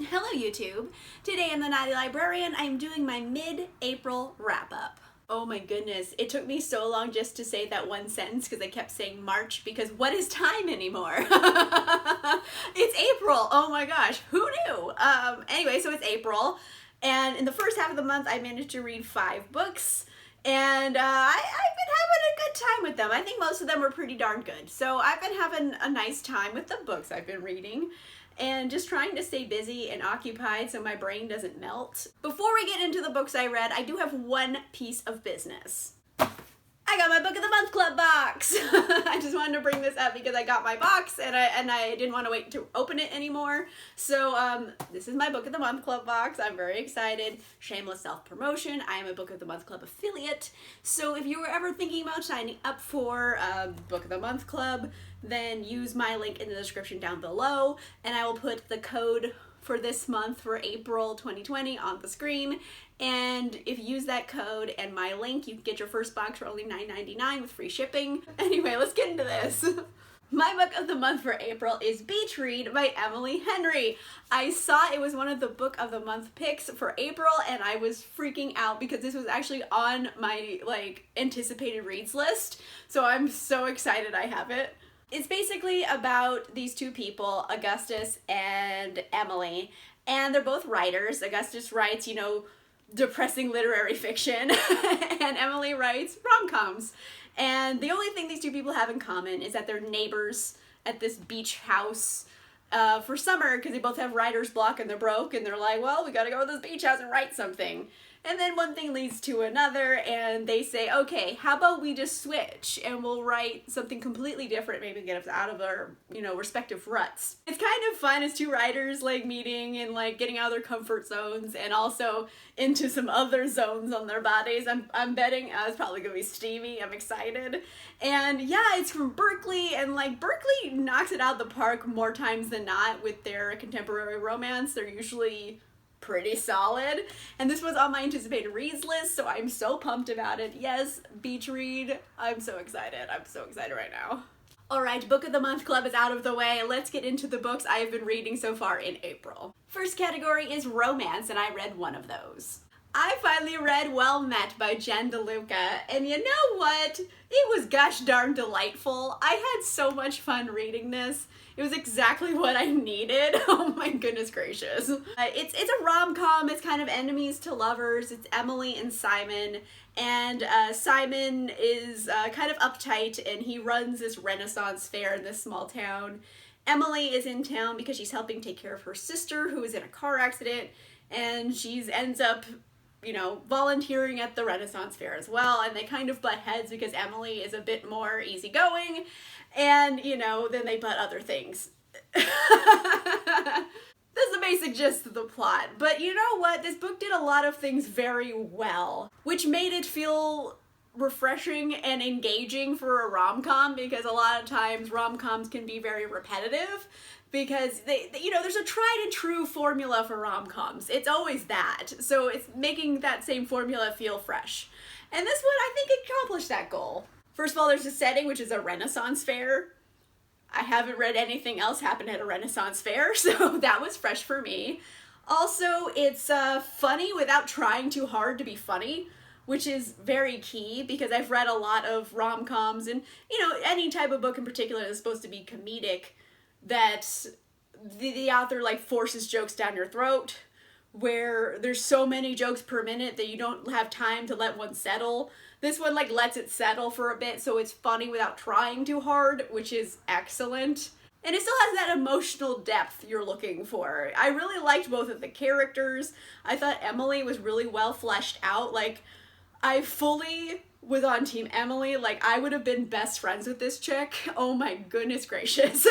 Hello YouTube! Today in the Naughty Librarian, I'm doing my mid-April wrap-up. Oh my goodness, it took me so long just to say that one sentence because I kept saying March because what is time anymore? It's April! Oh my gosh, who knew? Anyway, so it's April, and in the first half of the month I managed to read 5 books, and I've been having a good time with them. I think most of them were pretty darn good. So I've been having a nice time with the books I've been reading and just trying to stay busy and occupied so my brain doesn't melt. Before we get into the books I read, I do have one piece of business. I got my Book of the Month Club box! I just wanted to bring this up because I got my box and I didn't want to wait to open it anymore. So this is my Book of the Month Club box. I'm very excited. Shameless self-promotion. I am a Book of the Month Club affiliate. So if you were ever thinking about signing up for Book of the Month Club, then use my link in the description down below and I will put the code for this month for April 2020 on the screen. And if you use that code and my link, you can get your first box for only $9.99 with free shipping. Anyway, let's get into this. My book of the month for April is Beach Read by Emily Henry. I saw it was one of the book of the month picks for April and I was freaking out because this was actually on my anticipated reads list. So I'm so excited I have it. It's basically about these two people, Augustus and Emily, and they're both writers. Augustus writes, you know, depressing literary fiction, and Emily writes rom-coms. And the only thing these two people have in common is that they're neighbors at this beach house for summer because they both have writer's block and they're broke and they're like, well, we gotta go to this beach house and write something. And then one thing leads to another and they say, okay, how about we just switch and we'll write something completely different, maybe get us out of our, you know, respective ruts. It's kind of fun as two writers meeting and getting out of their comfort zones and also into some other zones on their bodies. I'm betting it's probably gonna be steamy. I'm excited. And yeah, it's from Berkeley and Berkeley knocks it out of the park more times than not with their contemporary romance. They're usually pretty solid, and this was on my anticipated reads list, so I'm so pumped about it. Yes, beach read. I'm so excited. I'm so excited right now. Alright, Book of the Month Club is out of the way. Let's get into the books I have been reading so far in April. First category is romance, and I read one of those. I finally read Well Met by Jen DeLuca, and you know what? It was gosh darn delightful. I had so much fun reading this. It was exactly what I needed. Oh my goodness gracious. It's a rom-com. It's kind of enemies to lovers. It's Emily and Simon. And Simon is kind of uptight and he runs this Renaissance fair in this small town. Emily is in town because she's helping take care of her sister who is in a car accident. And she ends up, you know, volunteering at the Renaissance fair as well. And they kind of butt heads because Emily is a bit more easygoing. And, you know, then they butt other things. That's the basic gist of the plot. But you know what? This book did a lot of things very well, which made it feel refreshing and engaging for a rom-com because a lot of times rom-coms can be very repetitive because you know, there's a tried and true formula for rom-coms. It's always that. So it's making that same formula feel fresh. And this one, I think, accomplished that goal. First of all, there's a setting, which is a Renaissance fair. I haven't read anything else happen at a Renaissance fair, so that was fresh for me. Also, it's funny without trying too hard to be funny, which is very key because I've read a lot of rom-coms and, you know, any type of book in particular that's supposed to be comedic that the author forces jokes down your throat where there's so many jokes per minute that you don't have time to let one settle. This one lets it settle for a bit so it's funny without trying too hard, which is excellent. And it still has that emotional depth you're looking for. I really liked both of the characters. I thought Emily was really well fleshed out. I fully was on Team Emily. I would have been best friends with this chick. Oh my goodness gracious.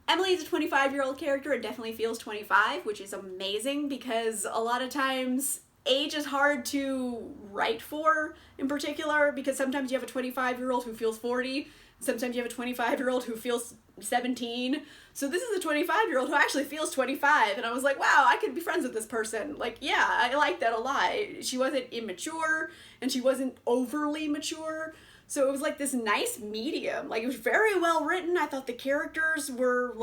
Emily is a 25-year-old character. It definitely feels 25, which is amazing because a lot of times age is hard to write for in particular because sometimes you have a 25-year-old who feels 40. Sometimes you have a 25-year-old who feels 17. So this is a 25-year-old who actually feels 25. And I was like, wow, I could be friends with this person. Yeah, I like that a lot. She wasn't immature and she wasn't overly mature. So it was this nice medium. It was very well written. I thought the characters were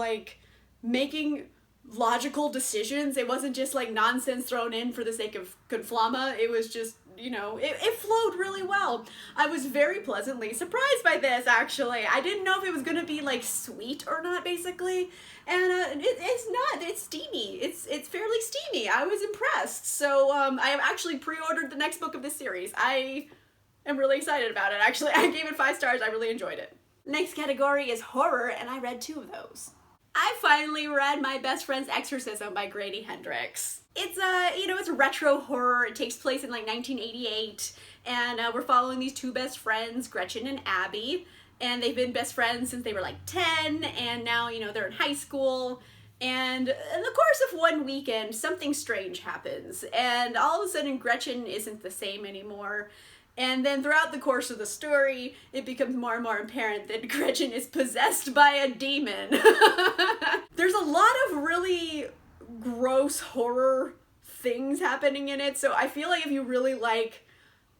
making logical decisions. It wasn't just like nonsense thrown in for the sake of conflama. It was just, you know, it flowed really well. I was very pleasantly surprised by this, actually. I didn't know if it was going to be like sweet or not, basically. And it's not. It's steamy. It's fairly steamy. I was impressed. So I have actually pre-ordered the next book of this series. I am really excited about it, actually. I gave it 5 stars. I really enjoyed it. Next category is horror, and I read 2 of those. I finally read My Best Friend's Exorcism by Grady Hendrix. It's it's retro horror. It takes place in like 1988, and we're following these 2 best friends, Gretchen and Abby, and they've been best friends since they were like 10, and now, you know, they're in high school, and in the course of one weekend, something strange happens, and all of a sudden Gretchen isn't the same anymore. And then throughout the course of the story, it becomes more and more apparent that Gretchen is possessed by a demon. There's a lot of really gross horror things happening in it, so I feel like if you really like,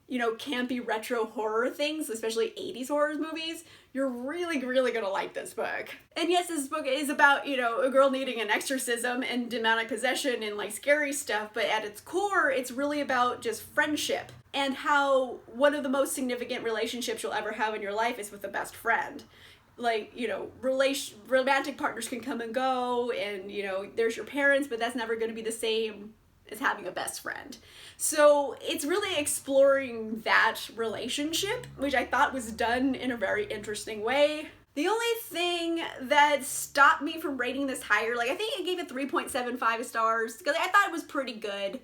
you know, campy retro horror things, especially 80s horror movies, you're really, really gonna like this book. And yes, this book is about, you know, a girl needing an exorcism and demonic possession and like scary stuff, but at its core, it's really about just friendship and how one of the most significant relationships you'll ever have in your life is with a best friend. Like, you know, romantic partners can come and go, and, you know, there's your parents, but that's never going to be the same as having a best friend. So it's really exploring that relationship, which I thought was done in a very interesting way. The only thing that stopped me from rating this higher, like I think I gave it 3.75 stars, because I thought it was pretty good.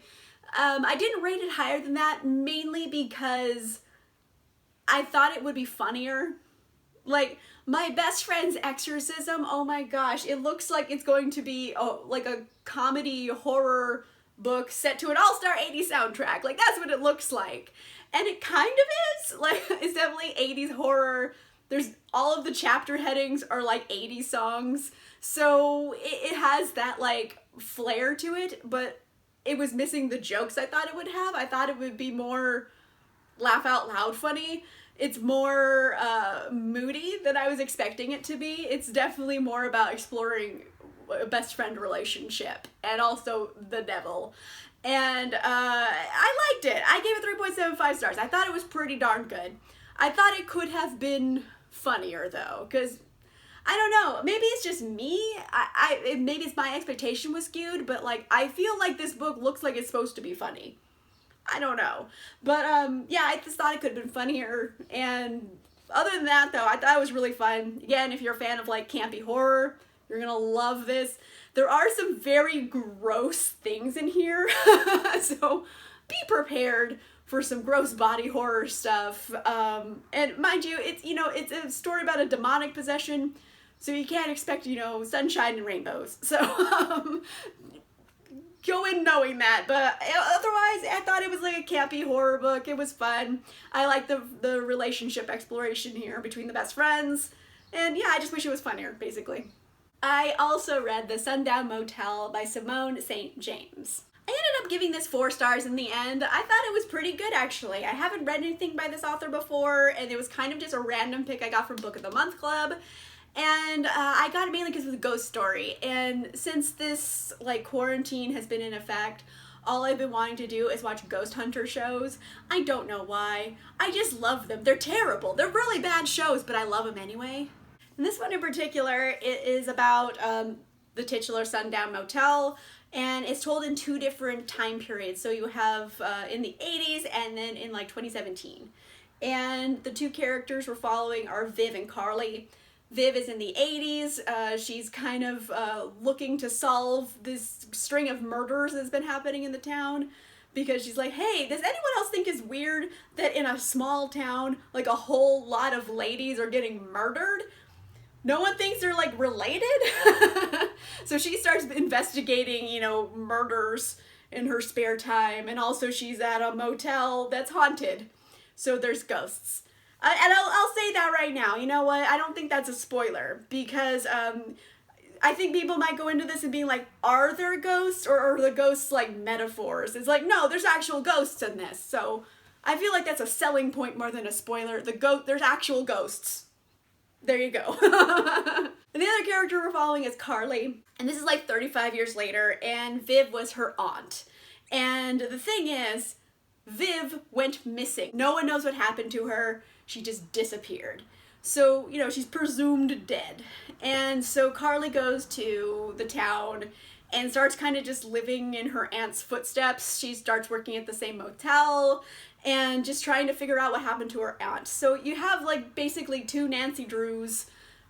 I didn't rate it higher than that, mainly because I thought it would be funnier. Like, My Best Friend's Exorcism, oh my gosh, it looks like it's going to be like a comedy horror book set to an all-star 80s soundtrack. Like, that's what it looks like. And it kind of is. Like, it's definitely 80s horror. There's all of the chapter headings are like 80s songs. So it has that like flair to it, but it was missing the jokes I thought it would have. I thought it would be more laugh out loud funny. It's more moody than I was expecting it to be. It's definitely more about exploring a best friend relationship and also the devil. And I liked it. I gave it 3.75 stars. I thought it was pretty darn good. I thought it could have been funnier though, because I don't know, maybe it's just me. Maybe it's my expectation was skewed, but like I feel like this book looks like it's supposed to be funny. I don't know. But yeah, I just thought it could have been funnier. And other than that though, I thought it was really fun. Again, if you're a fan of like campy horror, you're gonna love this. There are some very gross things in here, so be prepared for some gross body horror stuff. And mind you, it's a story about a demonic possession, so you can't expect, sunshine and rainbows. So go in knowing that. But otherwise, I thought it was like a campy horror book. It was fun. I like the relationship exploration here between the best friends. And yeah, I just wish it was funnier, basically. I also read The Sundown Motel by Simone St. James. I ended up giving this 4 stars in the end. I thought it was pretty good, actually. I haven't read anything by this author before, and it was kind of just a random pick I got from Book of the Month Club. And I got it mainly because of the ghost story. And since this quarantine has been in effect, all I've been wanting to do is watch ghost hunter shows. I don't know why. I just love them. They're terrible. They're really bad shows, but I love them anyway. And this one in particular, it is about the titular Sundown Motel, and it's told in 2 different time periods. So you have in the 80s and then in 2017. And the 2 characters we're following are Viv and Carly. Viv is in the 80s. She's kind of looking to solve this string of murders that's been happening in the town, because she's like, hey, does anyone else think it's weird that in a small town, a whole lot of ladies are getting murdered? No one thinks they're related. So she starts investigating, murders in her spare time. And also she's at a motel that's haunted. So there's ghosts. And I'll say that right now. You know what? I don't think that's a spoiler, because I think people might go into this and be like, are there ghosts, or are the ghosts metaphors? It's no, there's actual ghosts in this. So I feel like that's a selling point more than a spoiler. There's actual ghosts. There you go. And the other character we're following is Carly, and this is like 35 years later, and Viv was her aunt. And the thing is, Viv went missing. No one knows what happened to her. She just disappeared. So, you know, she's presumed dead. And so Carly goes to the town and starts kind of just living in her aunt's footsteps. She starts working at the same motel and just trying to figure out what happened to her aunt. So you have like basically two Nancy Drews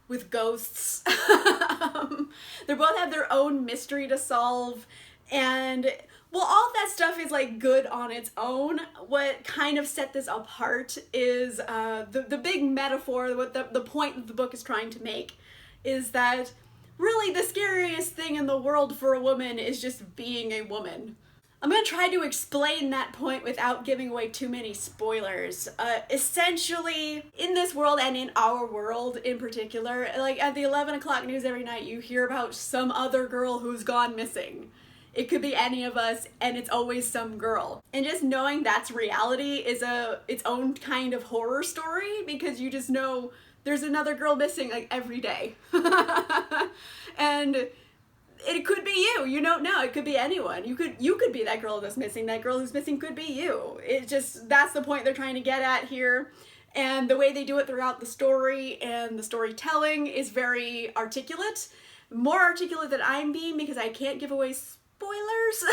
with ghosts. They both have their own mystery to solve, and well, all of that stuff is like good on its own. What kind of set this apart is the big metaphor, what the point that the book is trying to make is that really the scariest thing in the world for a woman is just being a woman. I'm going to try to explain that point without giving away too many spoilers. Essentially, in this world and in our world in particular, like at the 11 o'clock news every night, you hear about some other girl who's gone missing. It could be any of us, and it's always some girl. And just knowing that's reality is its own kind of horror story, because you just know there's another girl missing like every day. And it could be you. You don't know. It could be anyone. You could be that girl that's missing. That girl who's missing could be you. It just, that's the point they're trying to get at here. And the way they do it throughout the story and the storytelling is very articulate. More articulate than I'm being, because I can't give away spoilers.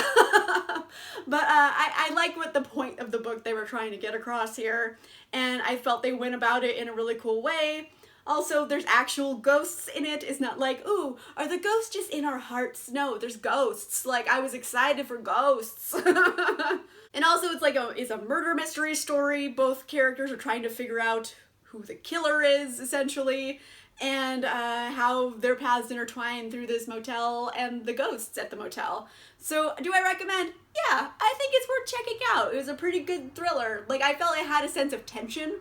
But I like what the point of the book they were trying to get across here. And I felt they went about it in a really cool way. Also, there's actual ghosts in it. It's not like, ooh, are the ghosts just in our hearts? No, there's ghosts. Like, I was excited for ghosts. And also, it's a murder mystery story. Both characters are trying to figure out who the killer is, essentially, and how their paths intertwine through this motel and the ghosts at the motel. So, do I recommend? Yeah, I think it's worth checking out. It was a pretty good thriller. Like, I felt it had a sense of tension,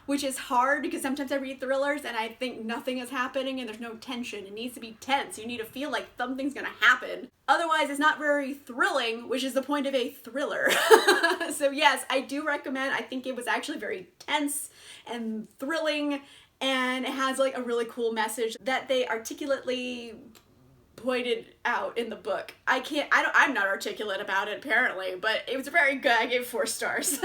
which is hard because sometimes I read thrillers and I think nothing is happening and there's no tension. It needs to be tense. You need to feel like something's gonna happen. Otherwise, it's not very thrilling, which is the point of a thriller. So yes, I do recommend. I think it was actually very tense and thrilling, and it has like a really cool message that they articulately pointed out in the book. I'm not articulate about it apparently, but it was very good. I gave 4 stars.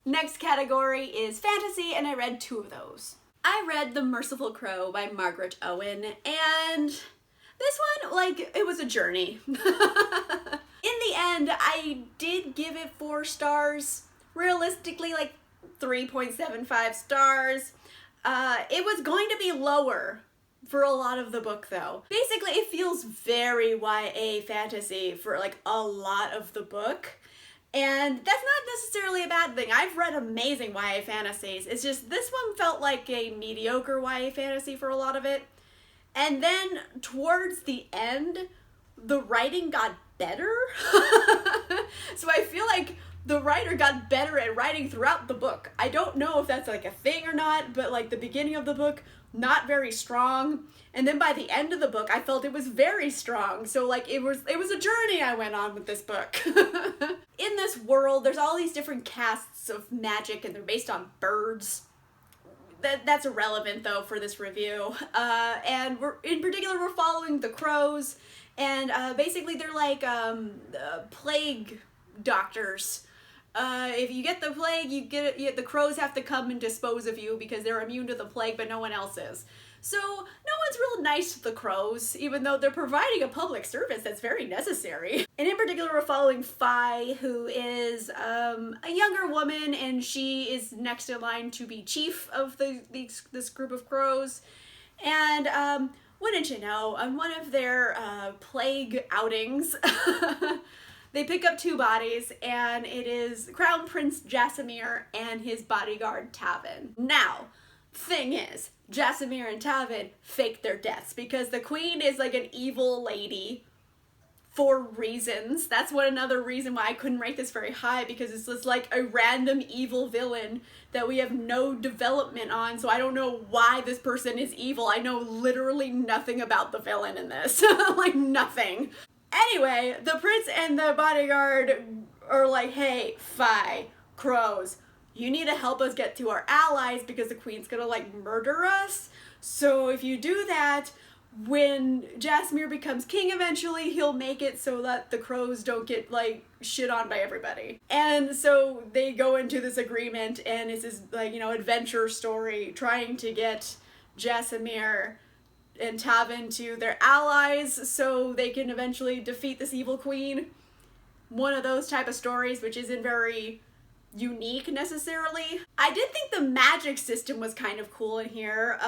Next category is fantasy, and I read 2 of those. I read The Merciful Crow by Margaret Owen, and this one, like, it was a journey. In the end, I did give it 4 stars. Realistically, like 3.75 stars. It was going to be lower for a lot of the book, though. Basically, it feels very YA fantasy for like a lot of the book. And that's not necessarily a bad thing. I've read amazing YA fantasies. It's just this one felt like a mediocre YA fantasy for a lot of it. And then towards the end, the writing got better. So I feel like the writer got better at writing throughout the book. I don't know if that's like a thing or not, but like the beginning of the book, not very strong. And then by the end of the book, I felt it was very strong. So like it was a journey I went on with this book. In this world, there's all these different casts of magic, and they're based on birds. That's irrelevant though for this review. And we're following the crows, and basically they're like plague doctors. If you get the plague, the crows have to come and dispose of you because they're immune to the plague, but no one else is. So no one's real nice to the crows, even though they're providing a public service that's very necessary. And in particular, we're following Fi, who is a younger woman, and she is next in line to be chief of this group of crows. And wouldn't you know, on one of their plague outings, they pick up 2 bodies, and it is Crown Prince Jasimir and his bodyguard Tavin. Now, thing is, Jasimir and Tavin fake their deaths because the queen is like an evil lady for reasons. That's another reason why I couldn't rate this very high, because it's just like a random evil villain that we have no development on, so I don't know why this person is evil. I know literally nothing about the villain in this. Like nothing. Anyway, the prince and the bodyguard are like, hey, Fi, crows, you need to help us get to our allies because the queen's gonna like murder us. So if you do that, when Jasamir becomes king eventually, he'll make it so that the crows don't get, like, shit on by everybody. And so they go into this agreement, and it's this, like, you know, adventure story trying to get Jasamir and Tavin to their allies so they can eventually defeat this evil queen. One of those type of stories, which isn't very unique necessarily. I did think the magic system was kind of cool in here.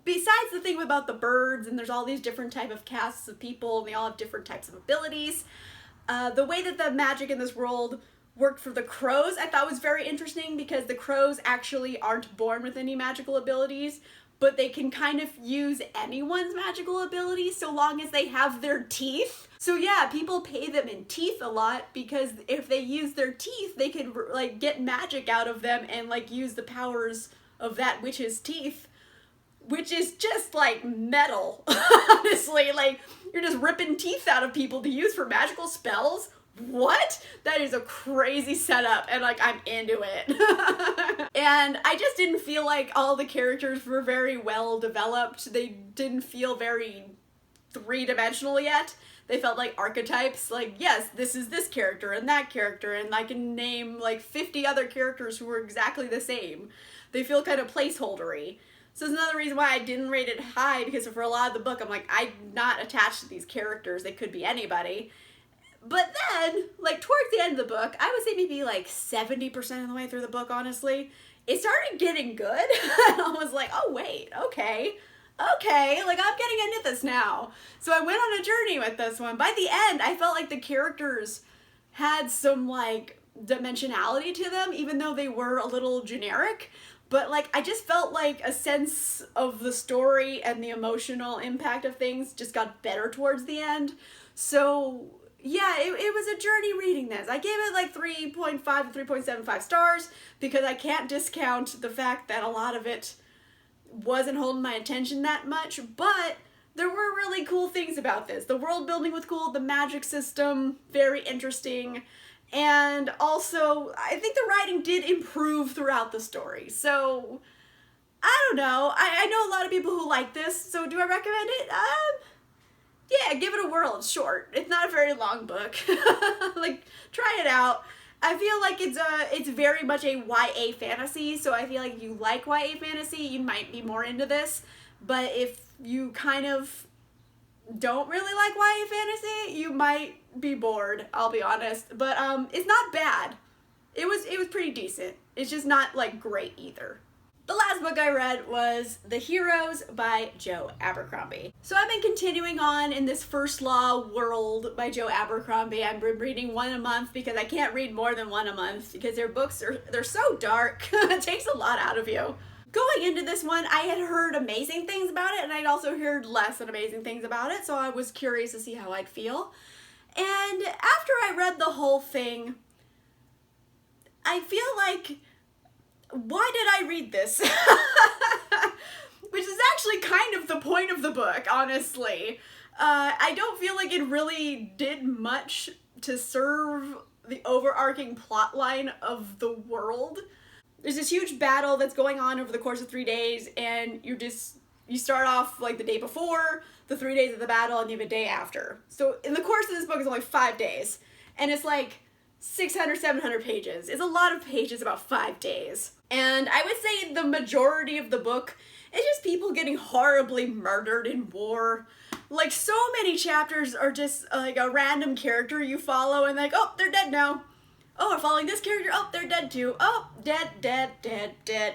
Besides the thing about the birds, and there's all these different type of castes of people, and they all have different types of abilities. The way that the magic in this world worked for the crows, I thought was very interesting, because the crows actually aren't born with any magical abilities, but they can kind of use anyone's magical abilities so long as they have their teeth. So yeah, people pay them in teeth a lot, because if they use their teeth, they can, like, get magic out of them and, like, use the powers of that witch's teeth, which is just, like, metal. Honestly, like, you're just ripping teeth out of people to use for magical spells? What? That is a crazy setup, and, like, I'm into it. And I just didn't feel like all the characters were very well developed. They didn't feel very three-dimensional yet. They felt like archetypes, like, yes, this is this character and that character, and I can name, like, 50 other characters who were exactly the same. They feel kind of placeholdery. So it's another reason why I didn't rate it high, because for a lot of the book, I'm like, I'm not attached to these characters. They could be anybody. But then, like, towards the end of the book, I would say maybe, like, 70% of the way through the book, honestly, it started getting good. I was like, oh, wait, okay, like, I'm getting into this now. So I went on a journey with this one. By the end, I felt like the characters had some, like, dimensionality to them, even though they were a little generic. But, like, I just felt like a sense of the story and the emotional impact of things just got better towards the end. So yeah, it was a journey reading this. I gave it like 3.5 to 3.75 stars, because I can't discount the fact that a lot of it wasn't holding my attention that much, but there were really cool things about this. The world building was cool, the magic system, very interesting, and also I think the writing did improve throughout the story. So I don't know. I know a lot of people who like this, so do I recommend it? Yeah, give it a whirl. It's short. It's not a very long book. Like, try it out. I feel like it's very much a YA fantasy, so I feel like if you like YA fantasy, you might be more into this. But if you kind of don't really like YA fantasy, you might be bored, I'll be honest. But it's not bad. It was pretty decent. It's just not, like, great either. The last book I read was The Heroes by Joe Abercrombie. So I've been continuing on in this First Law world by Joe Abercrombie. I've been reading one a month because I can't read more than one a month because their books they're so dark. It takes a lot out of you. Going into this one, I had heard amazing things about it, and I'd also heard less than amazing things about it, so I was curious to see how I'd feel. And after I read the whole thing, I feel like, why did I read this? Which is actually kind of the point of the book, honestly. I don't feel like it really did much to serve the overarching plot line of the world. There's this huge battle that's going on over the course of 3 days, and you start off like the day before, the 3 days of the battle, and you have a day after. So in the course of this book is only 5 days, and it's like 600, 700 pages. It's a lot of pages about 5 days. And I would say the majority of the book is just people getting horribly murdered in war. Like, so many chapters are just like a random character you follow and like, oh, they're dead now. Oh, we're following this character. Oh, they're dead too. Oh, dead.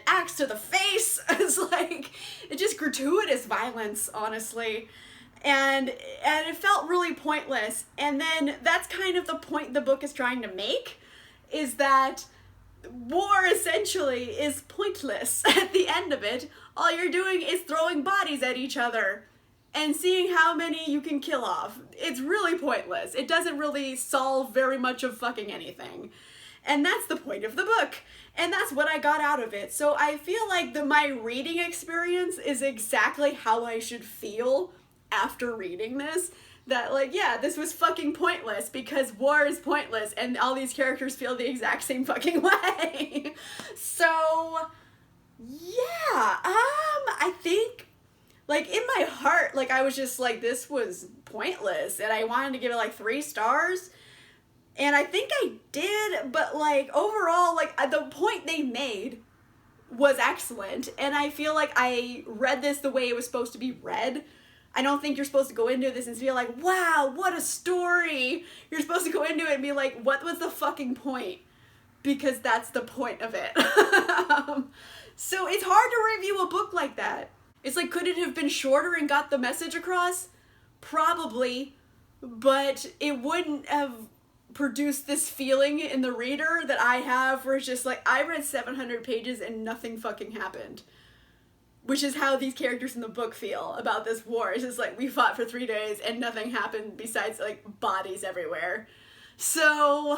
Axe to the face. It's like, it's just gratuitous violence, honestly. And it felt really pointless. And then that's kind of the point the book is trying to make, is that war essentially is pointless at the end of it. All you're doing is throwing bodies at each other and seeing how many you can kill off. It's really pointless. It doesn't really solve very much of fucking anything. And that's the point of the book. And that's what I got out of it. So I feel like my reading experience is exactly how I should feel after reading this. That, like, yeah, this was fucking pointless because war is pointless and all these characters feel the exact same fucking way. So Yeah, I think, like, in my heart, like, I was just like, this was pointless, and I wanted to give it, like, 3 stars, and I think I did, but, like, overall, like, the point they made was excellent, and I feel like I read this the way it was supposed to be read. I don't think you're supposed to go into this and feel like, wow, what a story. You're supposed to go into it and be like, what was the fucking point? Because that's the point of it. So it's hard to review a book like that. It's like, could it have been shorter and got the message across? Probably, but it wouldn't have produced this feeling in the reader that I have, where it's just like, I read 700 pages and nothing fucking happened. Which is how these characters in the book feel about this war. It's just like, we fought for 3 days and nothing happened besides, like, bodies everywhere. So,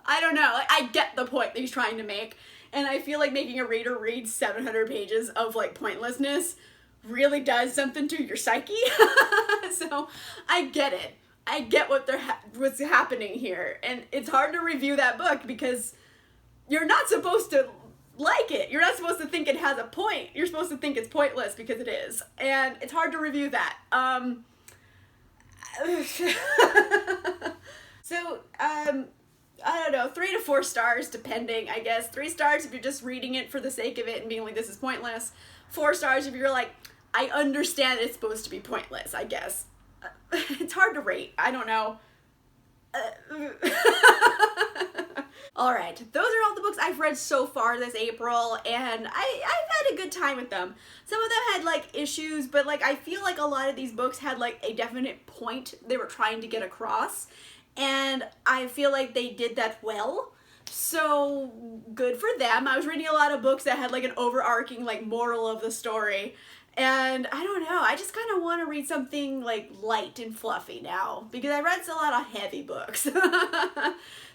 I don't know. Like, I get the point that he's trying to make. And I feel like making a reader read 700 pages of, like, pointlessness really does something to your psyche. So, I get it. I get what's happening here. And it's hard to review that book because you're not supposed to like it. You're not supposed to think it has a point. You're supposed to think it's pointless because it is. And it's hard to review that. So, I don't know, 3 to 4 stars depending, I guess. 3 stars if you're just reading it for the sake of it and being like, this is pointless. 4 stars if you're like, I understand it's supposed to be pointless, I guess. It's hard to rate. I don't know. Alright, those are all the books I've read so far this April, and I've had a good time with them. Some of them had, like, issues, but, like, I feel like a lot of these books had, like, a definite point they were trying to get across, and I feel like they did that well. So, good for them. I was reading a lot of books that had, like, an overarching, like, moral of the story. And I don't know, I just kind of want to read something, like, light and fluffy now, because I read a lot of heavy books.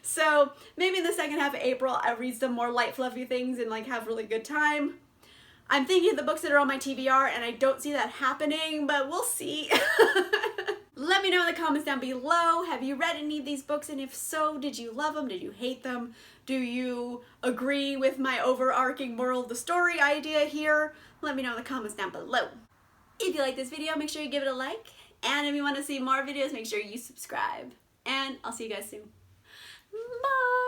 So maybe in the second half of April, I read some more light, fluffy things and, like, have a really good time. I'm thinking of the books that are on my TBR, and I don't see that happening, but we'll see. Let me know in the comments down below. Have you read any of these books? And if so, did you love them? Did you hate them? Do you agree with my overarching moral of the story idea here? Let me know in the comments down below. If you like this video, make sure you give it a like. And if you want to see more videos, make sure you subscribe. And I'll see you guys soon. Bye!